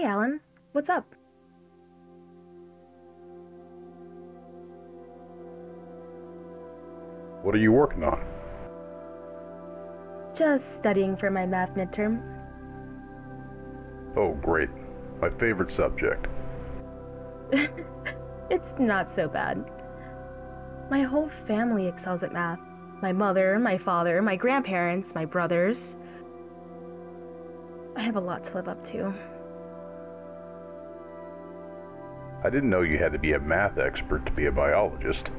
Hey, Alan. What's up? What are you working on? Just studying for my math midterm. Oh, great. My favorite subject. It's not so bad. My whole family excels at math. My mother, my father, my grandparents, my brothers. I have a lot to live up to. I didn't know you had to be a math expert to be a biologist.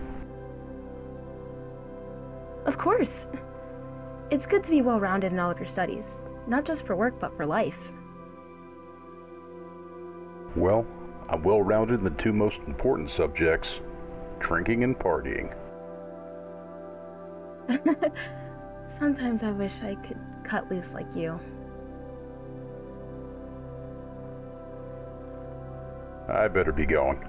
Of course. It's good to be well-rounded in all of your studies, not just for work, but for life. Well, I'm well-rounded in the two most important subjects, drinking and partying. Sometimes I wish I could cut loose like you. I better be going.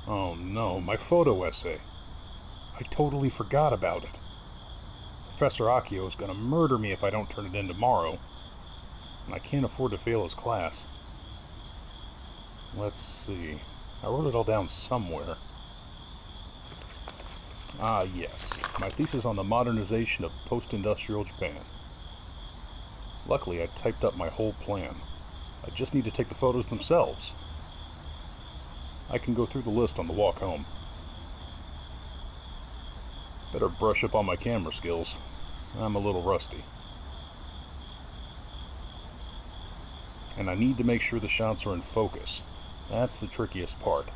Oh no, my photo essay. I totally forgot about it. Professor Akio is going to murder me if I don't turn it in tomorrow, and I can't afford to fail his class. Let's see. I wrote it all down somewhere. Ah, yes. My thesis on the modernization of post-industrial Japan. Luckily, I typed up my whole plan. I just need to take the photos themselves. I can go through the list on the walk home. Better brush up on my camera skills. I'm a little rusty. And I need to make sure the shots are in focus. That's the trickiest part.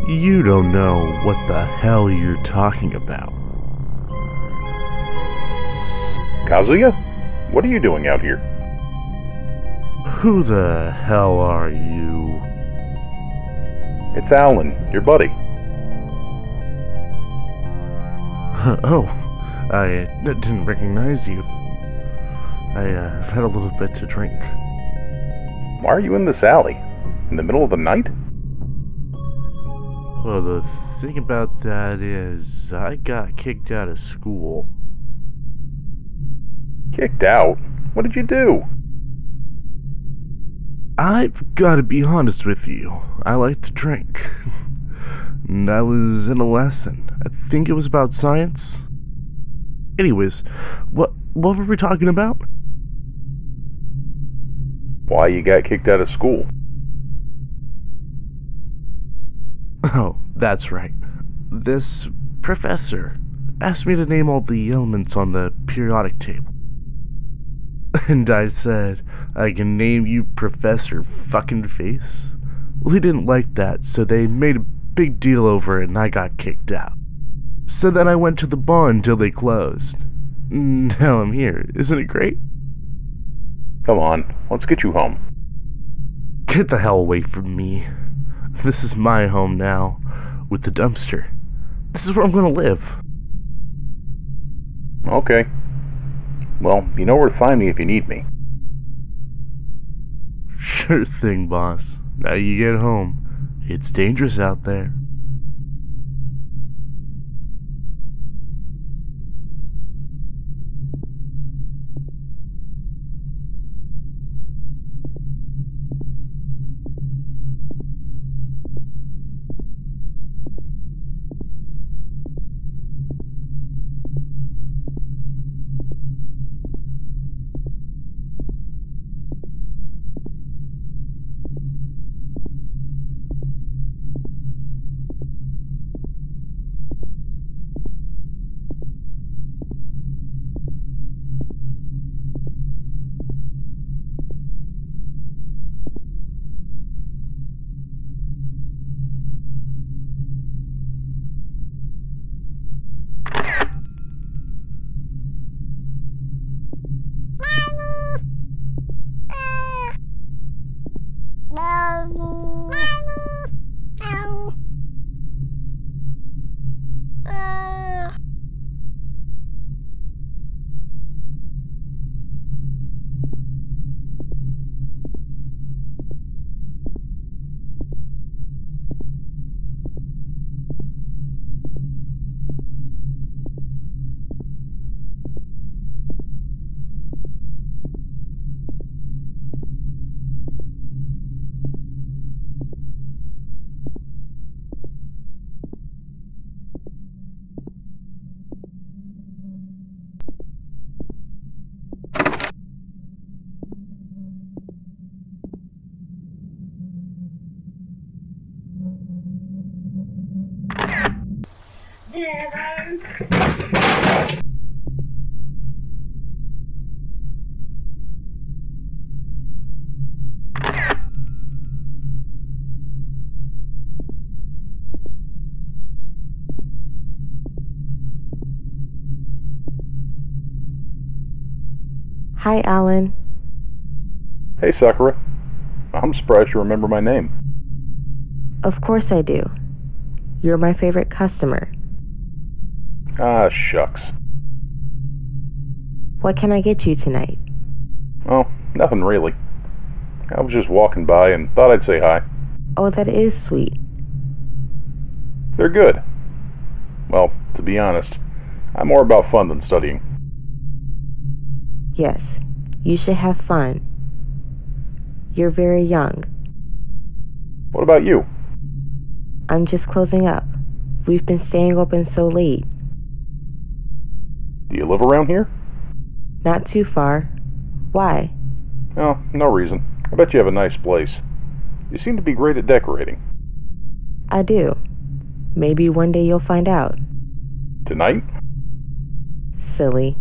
You don't know what the hell you're talking about. Kazuya? What are you doing out here? Who the hell are you? It's Alan, your buddy. Oh, I didn't recognize you. I've had a little bit to drink. Why are you in this alley? In the middle of the night? Well, the thing about that is, I got kicked out of school. Kicked out? What did you do? I've got to be honest with you. I like to drink. And I was in a lesson. I think it was about science. Anyways, what were we talking about? Why you got kicked out of school? Oh, that's right. This professor asked me to name all the elements on the periodic table. And I said, I can name you Professor Fucking Face. Well, he didn't like that, so they made a big deal over it and I got kicked out. So then I went to the bar until they closed. Now I'm here. Isn't it great? Come on, let's get you home. Get the hell away from me. This is my home now, with the dumpster. This is where I'm gonna live. Okay. Well, you know where to find me if you need me. Sure thing, boss. Now you get home. It's dangerous out there. Hi, Alan. Hey, Sakura. I'm surprised you remember my name. Of course I do. You're my favorite customer. Ah, shucks. What can I get you tonight? Oh, nothing really. I was just walking by and thought I'd say hi. Oh, that is sweet. They're good. Well, to be honest, I'm more about fun than studying. Yes, you should have fun. You're very young. What about you? I'm just closing up. We've been staying open so late. Do you live around here? Not too far. Why? Oh, no reason. I bet you have a nice place. You seem to be great at decorating. I do. Maybe one day you'll find out. Tonight? Silly.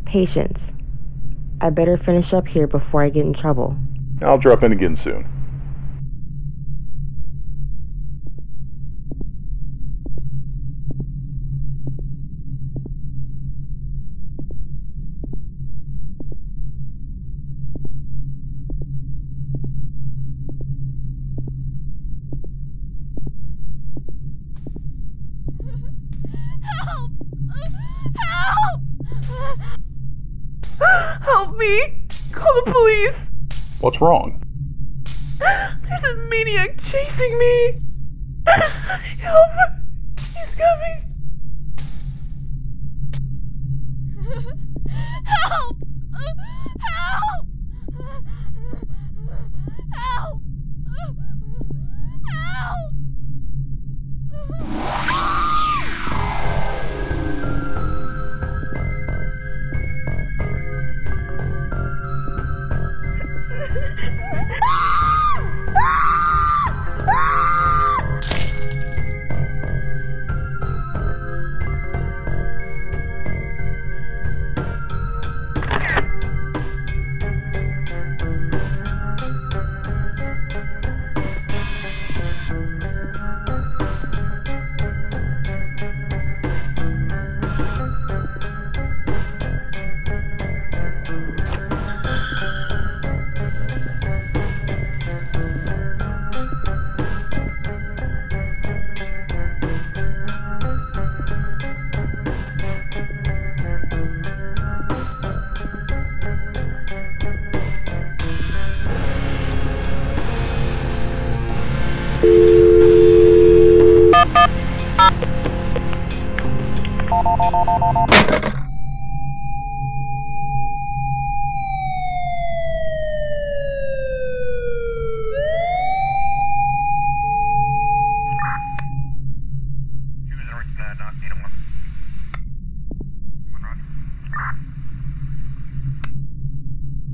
Patience. I better finish up here before I get in trouble. I'll drop in again soon. Help me! Call the police! What's wrong? There's a maniac chasing me! Help! He's coming! Help! Help! Help! Help!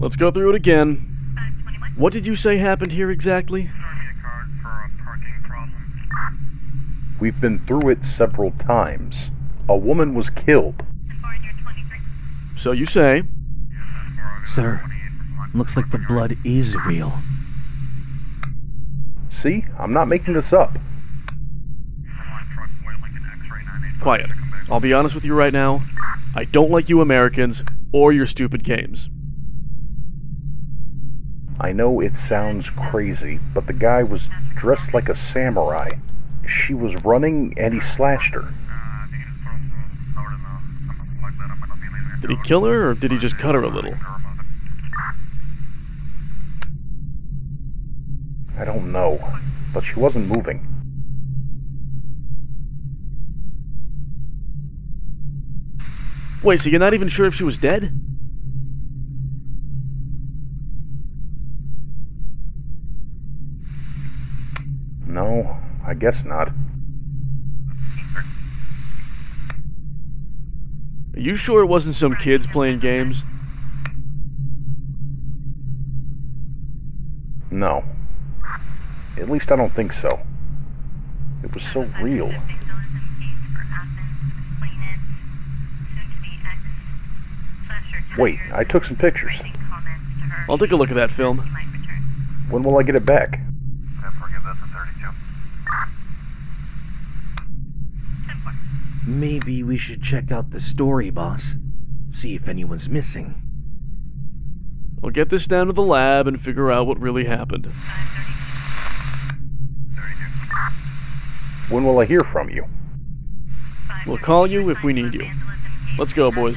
Let's go through it again. What did you say happened here exactly? We've been through it several times. A woman was killed. So you say. Sir, looks like the blood is real. See? I'm not making this up. Quiet. I'll be honest with you right now. I don't like you Americans or your stupid games. I know it sounds crazy, but the guy was dressed like a samurai. She was running and he slashed her. Did he kill her or did he just cut her a little? I don't know, but she wasn't moving. Wait, so you're not even sure if she was dead? No, I guess not. Are you sure it wasn't some kids playing games? No. At least I don't think so. It was so real. Wait, I took some pictures. I'll take a look at that film. When will I get it back? Maybe we should check out the story, boss. See if anyone's missing. I'll get this down to the lab and figure out what really happened. When will I hear from you? We'll call you if we need you. Let's go, boys.